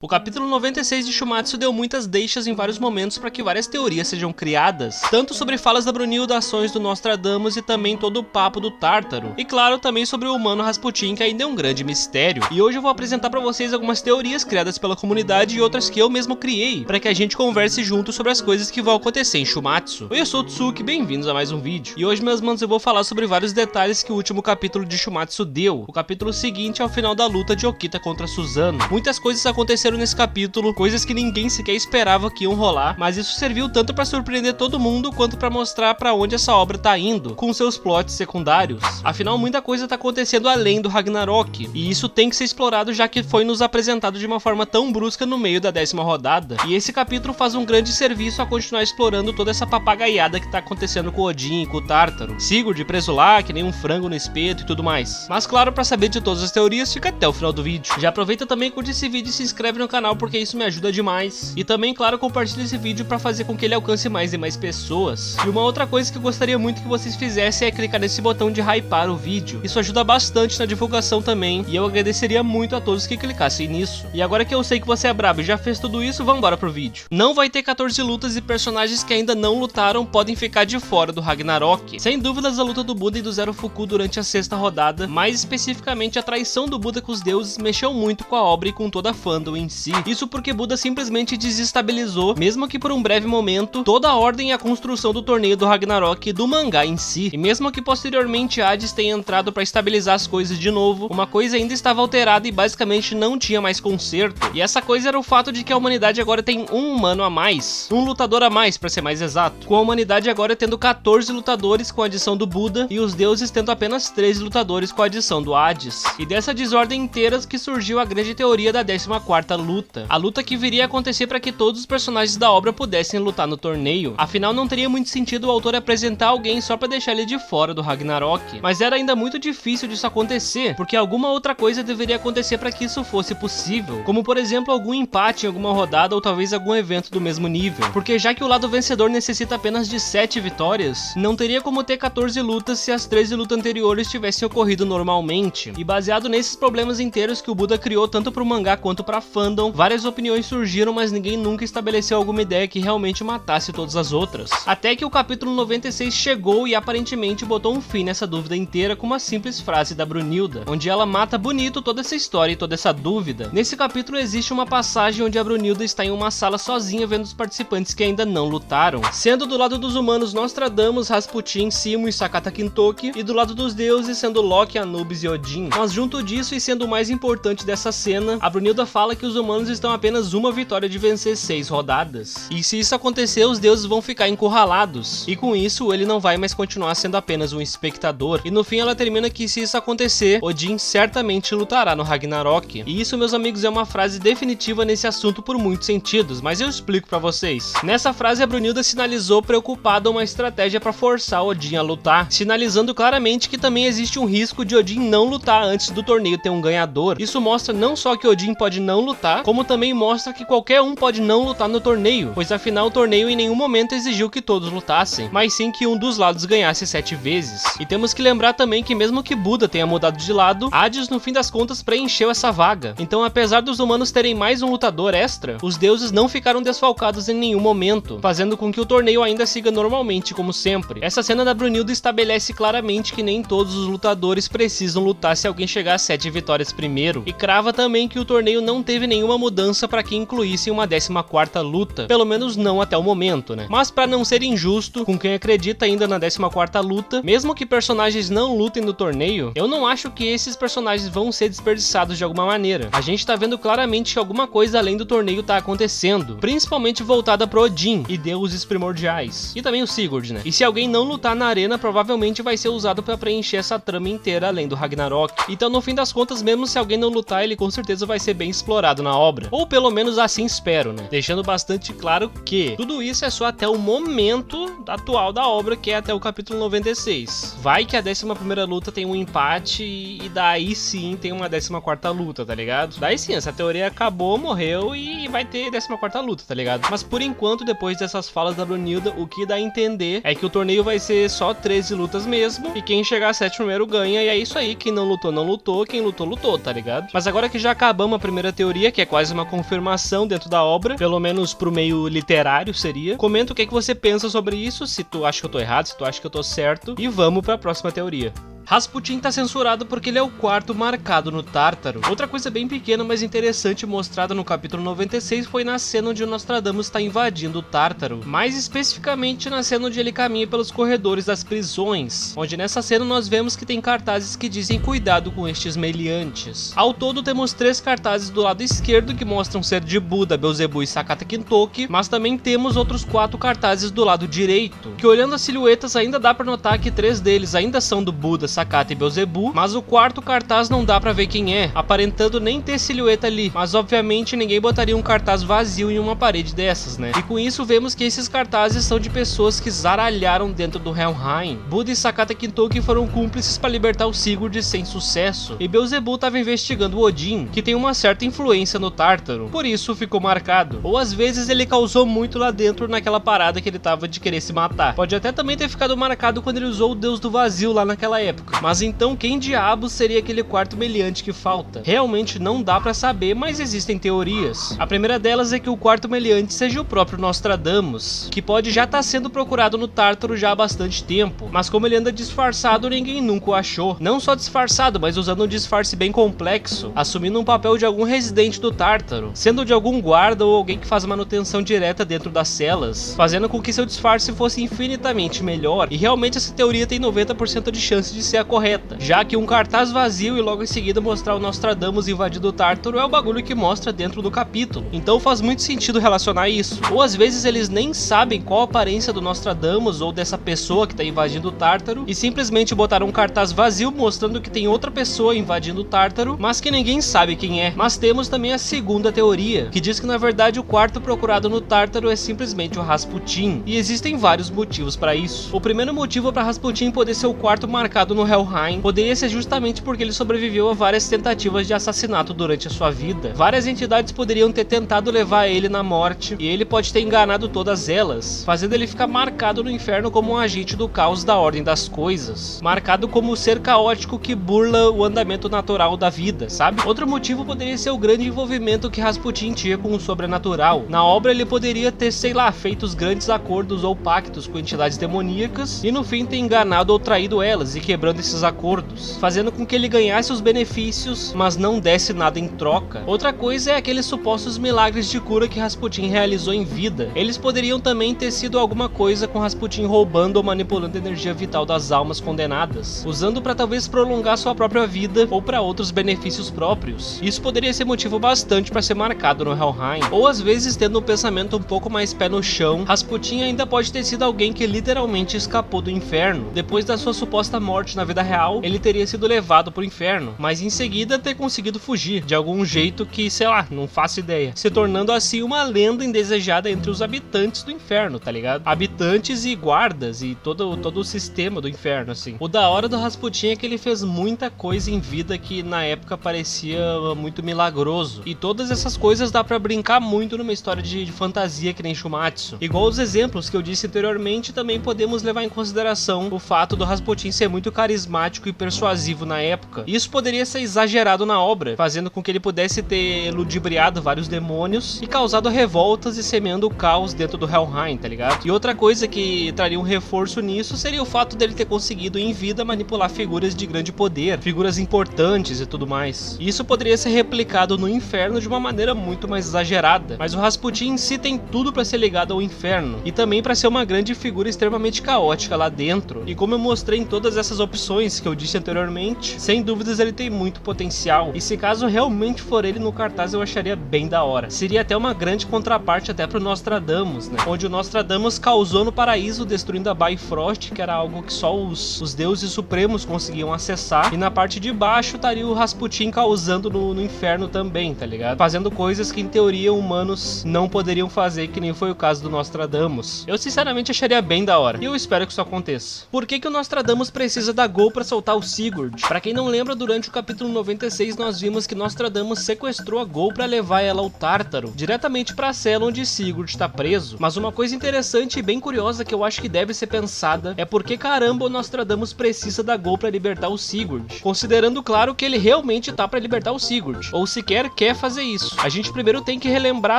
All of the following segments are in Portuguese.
O capítulo 96 de Shumatsu deu muitas deixas em vários momentos para que várias teorias sejam criadas, tanto sobre falas da Brunilda, ações do Nostradamus e também todo o papo do Tártaro, e claro, também sobre o humano Rasputin, que ainda é um grande mistério. E hoje eu vou apresentar para vocês algumas teorias criadas pela comunidade e outras que eu mesmo criei, para que a gente converse junto sobre as coisas que vão acontecer em Shumatsu. Oi, eu sou o Tsuki, bem-vindos a mais um vídeo. E hoje, meus manos, eu vou falar sobre vários detalhes que o último capítulo de Shumatsu deu. O capítulo seguinte é o final da luta de Okita contra Suzano. Muitas coisas aconteceram nesse capítulo, coisas que ninguém sequer esperava que iam rolar, mas isso serviu tanto pra surpreender todo mundo, quanto pra mostrar pra onde essa obra tá indo, com seus plots secundários. Afinal, muita coisa tá acontecendo além do Ragnarok, e isso tem que ser explorado, já que foi nos apresentado de uma forma tão brusca no meio da 10ª rodada, e esse capítulo faz um grande serviço a continuar explorando toda essa papagaiada que tá acontecendo com Odin e com o Tártaro, Sigurd preso lá, que nem um frango no espeto e tudo mais. Mas claro, pra saber de todas as teorias, fica até o final do vídeo. Já aproveita também, curte esse vídeo e se inscreve no canal, porque isso me ajuda demais. E também, claro, compartilhe esse vídeo para fazer com que ele alcance mais e mais pessoas. E uma outra coisa que eu gostaria muito que vocês fizessem é clicar nesse botão de hypar o vídeo. Isso ajuda bastante na divulgação também, e eu agradeceria muito a todos que clicassem nisso. E agora que eu sei que você é brabo e já fez tudo isso, vambora pro vídeo. Não vai ter 14 lutas e personagens que ainda não lutaram podem ficar de fora do Ragnarok. Sem dúvidas, a luta do Buda e do Zero Fuku durante a 6ª rodada, mais especificamente a traição do Buda com os deuses, mexeu muito com a obra e com toda a fandom em si. Isso porque Buda simplesmente desestabilizou, mesmo que por um breve momento, toda a ordem e a construção do torneio do Ragnarok e do mangá em si. E mesmo que posteriormente Hades tenha entrado para estabilizar as coisas de novo, uma coisa ainda estava alterada e basicamente não tinha mais conserto. E essa coisa era o fato de que a humanidade agora tem um humano a mais, um lutador a mais, para ser mais exato. Com a humanidade agora tendo 14 lutadores com a adição do Buda e os deuses tendo apenas 13 lutadores com a adição do Hades. E dessa desordem inteira que surgiu a grande teoria da 14ª luta. A luta que viria a acontecer para que todos os personagens da obra pudessem lutar no torneio. Afinal, não teria muito sentido o autor apresentar alguém só para deixar ele de fora do Ragnarok. Mas era ainda muito difícil disso acontecer, porque alguma outra coisa deveria acontecer para que isso fosse possível. Como, por exemplo, algum empate em alguma rodada ou talvez algum evento do mesmo nível. Porque já que o lado vencedor necessita apenas de 7 vitórias, não teria como ter 14 lutas se as 13 lutas anteriores tivessem ocorrido normalmente. E baseado nesses problemas inteiros que o Buda criou tanto para o mangá quanto para a fandom, várias opiniões surgiram, mas ninguém nunca estabeleceu alguma ideia que realmente matasse todas as outras. Até que o capítulo 96 chegou e aparentemente botou um fim nessa dúvida inteira com uma simples frase da Brunilda, onde ela mata bonito toda essa história e toda essa dúvida. Nesse capítulo existe uma passagem onde a Brunilda está em uma sala sozinha vendo os participantes que ainda não lutaram, sendo do lado dos humanos Nostradamus, Rasputin, Simo e Sakata Kintoki, e do lado dos deuses sendo Loki, Anubis e Odin. Mas junto disso, e sendo o mais importante dessa cena, a Brunilda fala que os humanos estão apenas uma vitória de vencer 6 rodadas. E se isso acontecer, os deuses vão ficar encurralados. E com isso, ele não vai mais continuar sendo apenas um espectador. E no fim ela termina que se isso acontecer, Odin certamente lutará no Ragnarok. E isso, meus amigos, é uma frase definitiva nesse assunto por muitos sentidos, mas eu explico pra vocês. Nessa frase, a Brunilda sinalizou preocupada uma estratégia pra forçar Odin a lutar, sinalizando claramente que também existe um risco de Odin não lutar antes do torneio ter um ganhador. Isso mostra não só que Odin pode não lutar, como também mostra que qualquer um pode não lutar no torneio, pois afinal o torneio em nenhum momento exigiu que todos lutassem, mas sim que um dos lados ganhasse 7 vezes. E temos que lembrar também que mesmo que Buda tenha mudado de lado, Hades no fim das contas preencheu essa vaga. Então, apesar dos humanos terem mais um lutador extra, os deuses não ficaram desfalcados em nenhum momento, fazendo com que o torneio ainda siga normalmente como sempre. Essa cena da Brunilda estabelece claramente que nem todos os lutadores precisam lutar se alguém chegar a 7 vitórias primeiro, e crava também que o torneio não teve nenhuma mudança para que incluísse uma 14ª luta, pelo menos não até o momento, né? Mas para não ser injusto com quem acredita ainda na 14ª luta, mesmo que personagens não lutem no torneio, eu não acho que esses personagens vão ser desperdiçados de alguma maneira. A gente tá vendo claramente que alguma coisa além do torneio tá acontecendo, principalmente voltada pro Odin e deuses primordiais, e também o Sigurd, né? E se alguém não lutar na arena, provavelmente vai ser usado para preencher essa trama inteira além do Ragnarok. Então, no fim das contas, mesmo se alguém não lutar, ele com certeza vai ser bem explorado na obra, ou pelo menos assim espero, né? Deixando bastante claro que tudo isso é só até o momento atual da obra, que é até o capítulo 96. Vai que a 11ª luta tem um empate e daí sim tem uma 14ª luta, tá ligado? Daí sim, essa teoria acabou, morreu e vai ter 14ª luta, tá ligado? Mas por enquanto, depois dessas falas da Brunilda, o que dá a entender é que o torneio vai ser só 13 lutas mesmo, e quem chegar a 7 primeiro ganha, e é isso aí, quem não lutou, não lutou, quem lutou, lutou, tá ligado? Mas agora que já acabamos a primeira teoria teoria, que é quase uma confirmação dentro da obra, pelo menos pro meio literário seria. Comenta o que você pensa sobre isso, se tu acha que eu tô errado, se tu acha que eu tô certo, e vamos pra próxima teoria. Rasputin tá censurado porque ele é o quarto marcado no Tártaro. Outra coisa bem pequena, mas interessante, mostrada no capítulo 96 foi na cena onde o Nostradamus está invadindo o Tártaro. Mais especificamente na cena onde ele caminha pelos corredores das prisões, onde nessa cena nós vemos que tem cartazes que dizem cuidado com estes meliantes. Ao todo temos 3 cartazes do lado esquerdo que mostram ser de Buda, Beelzebub e Sakata Kintoki, mas também temos outros 4 cartazes do lado direito, que olhando as silhuetas ainda dá pra notar que 3 deles ainda são do Buda, Sakata e Beelzebub, mas o quarto cartaz não dá pra ver quem é, aparentando nem ter silhueta ali, mas obviamente ninguém botaria um cartaz vazio em uma parede dessas, né? E com isso vemos que esses cartazes são de pessoas que zaralharam dentro do Helheim. Buda e Sakata Kintoki foram cúmplices para libertar o Sigurd sem sucesso, e Beelzebub estava investigando o Odin, que tem uma certa influência no Tártaro, por isso ficou marcado. Ou às vezes ele causou muito lá dentro naquela parada que ele tava de querer se matar. Pode até também ter ficado marcado quando ele usou o Deus do Vazio lá naquela época. Mas então quem diabos seria aquele quarto meliante que falta? Realmente não dá pra saber, mas existem teorias. A primeira delas é que o quarto meliante seja o próprio Nostradamus, que pode já estar sendo procurado no Tártaro já há bastante tempo, mas como ele anda disfarçado, ninguém nunca o achou. Não só disfarçado, mas usando um disfarce bem complexo, assumindo um papel de algum residente do Tártaro, sendo de algum guarda ou alguém que faz manutenção direta dentro das celas, fazendo com que seu disfarce fosse infinitamente melhor. E realmente essa teoria tem 90% de chance de ser a correta, já que um cartaz vazio e logo em seguida mostrar o Nostradamus invadindo o Tártaro é o bagulho que mostra dentro do capítulo, então faz muito sentido relacionar isso. Ou às vezes eles nem sabem qual a aparência do Nostradamus ou dessa pessoa que tá invadindo o Tártaro e simplesmente botaram um cartaz vazio mostrando que tem outra pessoa invadindo o Tártaro, mas que ninguém sabe quem é. Mas temos também a segunda teoria, que diz que na verdade o quarto procurado no Tártaro é simplesmente o Rasputin, e existem vários motivos para isso. O primeiro motivo para Rasputin poder ser o quarto marcado no Helheim poderia ser justamente porque ele sobreviveu a várias tentativas de assassinato durante a sua vida. Várias entidades poderiam ter tentado levar ele na morte, e ele pode ter enganado todas elas, fazendo ele ficar marcado no inferno como um agente do caos da ordem das coisas, marcado como o ser caótico que burla o andamento natural da vida, sabe? Outro motivo poderia ser o grande envolvimento que Rasputin tinha com o sobrenatural. Na obra ele poderia ter, sei lá, feito os grandes acordos ou pactos com entidades demoníacas e no fim ter enganado ou traído elas e quebrando esses acordos, fazendo com que ele ganhasse os benefícios, mas não desse nada em troca. Outra coisa é aqueles supostos milagres de cura que Rasputin realizou em vida. Eles poderiam também ter sido alguma coisa com Rasputin roubando ou manipulando a energia vital das almas condenadas, usando para talvez prolongar sua própria vida ou para outros benefícios próprios. Isso poderia ser motivo bastante para ser marcado no Helheim. Ou às vezes, tendo um pensamento um pouco mais pé no chão, Rasputin ainda pode ter sido alguém que literalmente escapou do inferno. Depois da sua suposta morte na vida real, ele teria sido levado pro inferno, mas em seguida ter conseguido fugir, de algum jeito que, sei lá, não faço ideia, se tornando assim uma lenda indesejada entre os habitantes do inferno, tá ligado? Habitantes e guardas e todo o sistema do inferno, assim. O da hora do Rasputin é que ele fez muita coisa em vida que na época parecia muito milagroso, e todas essas coisas dá pra brincar muito numa história de fantasia que nem Shumatsu. Igual os exemplos que eu disse anteriormente, também podemos levar em consideração o fato do Rasputin ser muito carismático e persuasivo na época. Isso poderia ser exagerado na obra, fazendo com que ele pudesse ter ludibriado vários demônios e causado revoltas e semeando o caos dentro do Helheim, tá ligado? E outra coisa que traria um reforço nisso seria o fato dele ter conseguido em vida manipular figuras de grande poder, figuras importantes e tudo mais. Isso poderia ser replicado no inferno de uma maneira muito mais exagerada, mas o Rasputin em si tem tudo pra ser ligado ao inferno e também pra ser uma grande figura extremamente caótica lá dentro. E como eu mostrei em todas essas opções que eu disse anteriormente, sem dúvidas ele tem muito potencial, e se caso realmente for ele no cartaz eu acharia bem da hora. Seria até uma grande contraparte até pro Nostradamus, né? Onde o Nostradamus causou no paraíso destruindo a Bifrost, que era algo que só os deuses supremos conseguiam acessar, e na parte de baixo estaria o Rasputin causando no inferno também, tá ligado? Fazendo coisas que em teoria humanos não poderiam fazer, que nem foi o caso do Nostradamus. Eu sinceramente acharia bem da hora, e eu espero que isso aconteça. Por que o Nostradamus precisa da Gol pra soltar o Sigurd. Pra quem não lembra, durante o capítulo 96 nós vimos que Nostradamus sequestrou a Gol pra levar ela ao Tártaro, diretamente pra cela onde Sigurd tá preso. Mas uma coisa interessante e bem curiosa que eu acho que deve ser pensada é por que caramba o Nostradamus precisa da Gol pra libertar o Sigurd, considerando claro que ele realmente tá pra libertar o Sigurd, ou sequer quer fazer isso. A gente primeiro tem que relembrar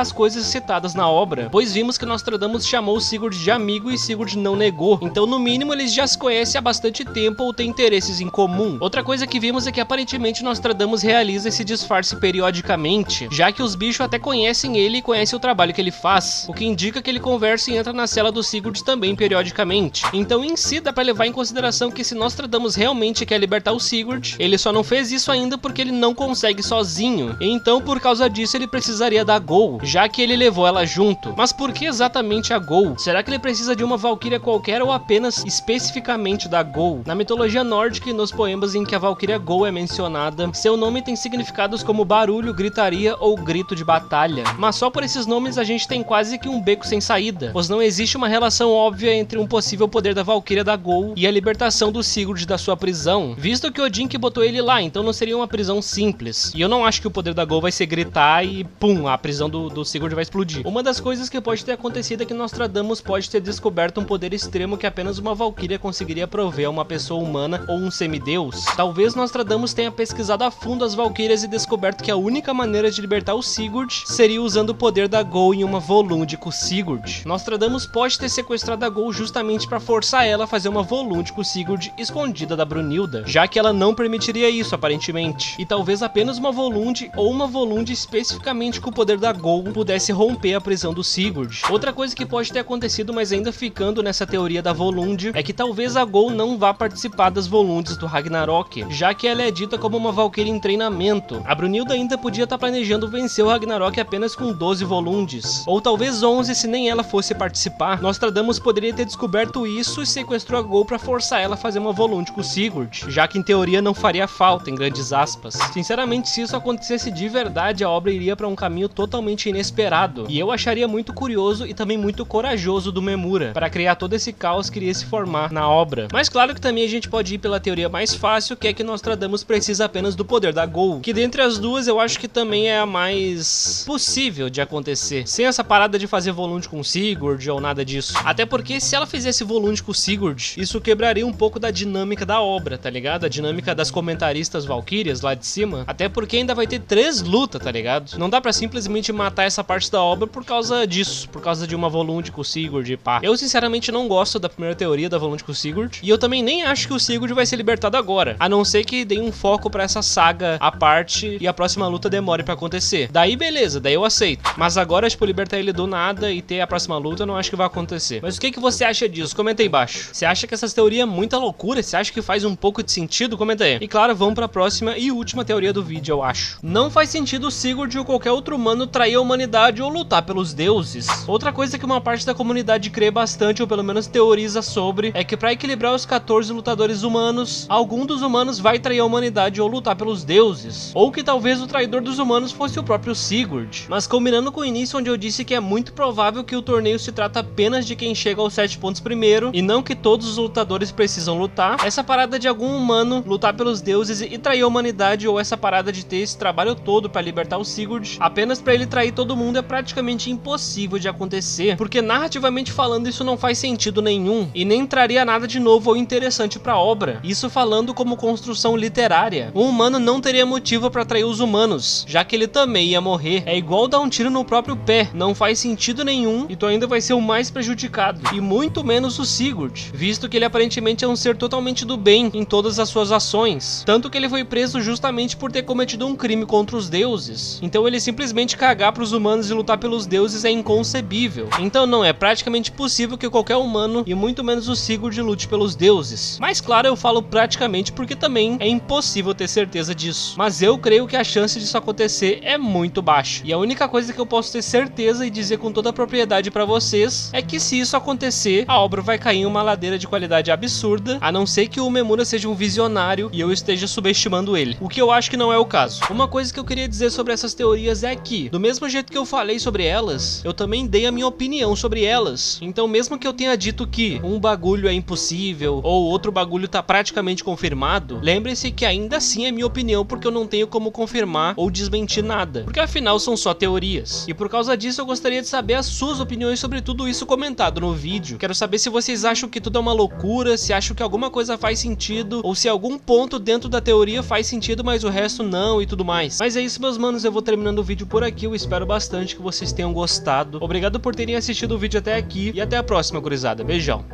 as coisas citadas na obra, pois vimos que Nostradamus chamou o Sigurd de amigo e Sigurd não negou, então no mínimo eles já se conhecem há bastante tempo ou têm interesses em comum. Outra coisa que vimos é que aparentemente Nostradamus realiza esse disfarce periodicamente, já que os bichos até conhecem ele e conhecem o trabalho que ele faz, o que indica que ele conversa e entra na cela do Sigurd também periodicamente. Então em si dá pra levar em consideração que se Nostradamus realmente quer libertar o Sigurd, ele só não fez isso ainda porque ele não consegue sozinho, e então por causa disso ele precisaria da Gol, já que ele levou ela junto. Mas por que exatamente a Gol? Será que ele precisa de uma valquíria qualquer ou apenas especificamente da Gol? Na mitologia nórdica e nos poemas em que a valquíria Gol é mencionada, seu nome tem significados como barulho, gritaria ou grito de batalha. Mas só por esses nomes a gente tem quase que um beco sem saída, pois não existe uma relação óbvia entre um possível poder da valquíria da Gol e a libertação do Sigurd da sua prisão, visto que Odin que botou ele lá, então não seria uma prisão simples. E eu não acho que o poder da Gol vai ser gritar e pum, a prisão do Sigurd vai explodir. Uma das coisas que pode ter acontecido é que Nostradamus pode ter descoberto um poder extremo que apenas uma valquíria conseguiria prover a uma pessoa humana ou um semideus. Talvez Nostradamus tenha pesquisado a fundo as valquírias e descoberto que a única maneira de libertar o Sigurd seria usando o poder da Gol em uma volunde com o Sigurd. Nostradamus pode ter sequestrado a Gol justamente para forçar ela a fazer uma volunde com o Sigurd escondida da Brunilda, já que ela não permitiria isso aparentemente, e talvez apenas uma volunde ou uma volunde especificamente com o poder da Gol pudesse romper a prisão do Sigurd. Outra coisa que pode ter acontecido, mas ainda ficando nessa teoria da volunde, é que talvez a Gol não vá participar das volundes do Ragnarok, já que ela é dita como uma valquíria em treinamento. A Brunilda ainda podia estar planejando vencer o Ragnarok apenas com 12 volundes, ou talvez 11 se nem ela fosse participar. Nostradamus poderia ter descoberto isso e sequestrou a Gol para forçar ela a fazer uma volunde com o Sigurd, já que em teoria não faria falta, em grandes aspas. Sinceramente, se isso acontecesse de verdade, a obra iria para um caminho totalmente inesperado, e eu acharia muito curioso e também muito corajoso do Memura para criar todo esse caos que iria se formar na obra. Mas claro que também a gente pode ir pela teoria mais fácil, que é que Nostradamus precisa apenas do poder da Gol, que dentre as duas eu acho que também é a mais possível de acontecer, sem essa parada de fazer volunte com o Sigurd ou nada disso. Até porque se ela fizesse volunte com o Sigurd, isso quebraria um pouco da dinâmica da obra, tá ligado? A dinâmica das comentaristas valquírias lá de cima, até porque ainda vai ter 3 lutas, tá ligado? Não dá pra simplesmente matar essa parte da obra por causa disso, por causa de uma volunte com o Sigurd e pá. Eu sinceramente não gosto da primeira teoria da volunte com o Sigurd, e eu também nem acho que o Sigurd vai ser libertado agora, a não ser que deem um foco pra essa saga à parte e a próxima luta demore pra acontecer. Daí beleza, daí eu aceito. Mas agora, tipo, libertar ele do nada e ter a próxima luta, eu não acho que vai acontecer. Mas o que você acha disso? Comenta aí embaixo. Você acha que essas teorias é muita loucura? Você acha que faz um pouco de sentido? Comenta aí. E claro, vamos pra próxima e última teoria do vídeo, eu acho. Não faz sentido o Sigurd ou qualquer outro humano trair a humanidade ou lutar pelos deuses. Outra coisa que uma parte da comunidade crê bastante, ou pelo menos teoriza sobre, é que pra equilibrar os 14 lutadores humanos, algum dos humanos vai trair a humanidade ou lutar pelos deuses. Ou que talvez o traidor dos humanos fosse o próprio Sigurd. Mas combinando com o início, onde eu disse que é muito provável que o torneio se trata apenas de quem chega aos 7 pontos primeiro, e não que todos os lutadores precisam lutar, essa parada de algum humano lutar pelos deuses e trair a humanidade, ou essa parada de ter esse trabalho todo pra libertar o Sigurd, apenas pra ele trair todo mundo, é praticamente impossível de acontecer, porque narrativamente falando isso não faz sentido nenhum, e nem traria nada de novo ou interessante pra obra. Isso falando como construção literária. Um humano não teria motivo pra trair os humanos, já que ele também ia morrer. É igual dar um tiro no próprio pé, não faz sentido nenhum, e tu ainda vai ser o mais prejudicado, e muito menos o Sigurd, visto que ele aparentemente é um ser totalmente do bem em todas as suas ações, tanto que ele foi preso justamente por ter cometido um crime contra os deuses. Então ele simplesmente cagar pros humanos e lutar pelos deuses é inconcebível. Então não, é praticamente possível que qualquer humano, e muito menos o Sigurd, lute pelos deuses. Mas claro, eu falo praticamente porque também é impossível ter certeza disso, mas eu creio que a chance disso acontecer é muito baixa, e a única coisa que eu posso ter certeza e dizer com toda a propriedade pra vocês é que se isso acontecer, a obra vai cair em uma ladeira de qualidade absurda, a não ser que o Memura seja um visionário e eu esteja subestimando ele, o que eu acho que não é o caso. Uma coisa que eu queria dizer sobre essas teorias é que, do mesmo jeito que eu falei sobre elas, eu também dei a minha opinião sobre elas. Então mesmo que eu tenha dito que um bagulho é impossível, ou outro bagulho bagulho tá praticamente confirmado, lembre-se que ainda assim é minha opinião, porque eu não tenho como confirmar ou desmentir nada, porque afinal são só teorias. E por causa disso eu gostaria de saber as suas opiniões sobre tudo isso comentado no vídeo. Quero saber se vocês acham que tudo é uma loucura, se acham que alguma coisa faz sentido, ou se algum ponto dentro da teoria faz sentido, mas o resto não e tudo mais. Mas é isso, meus manos, eu vou terminando o vídeo por aqui, eu espero bastante que vocês tenham gostado. Obrigado por terem assistido o vídeo até aqui e até a próxima, gurizada. Beijão.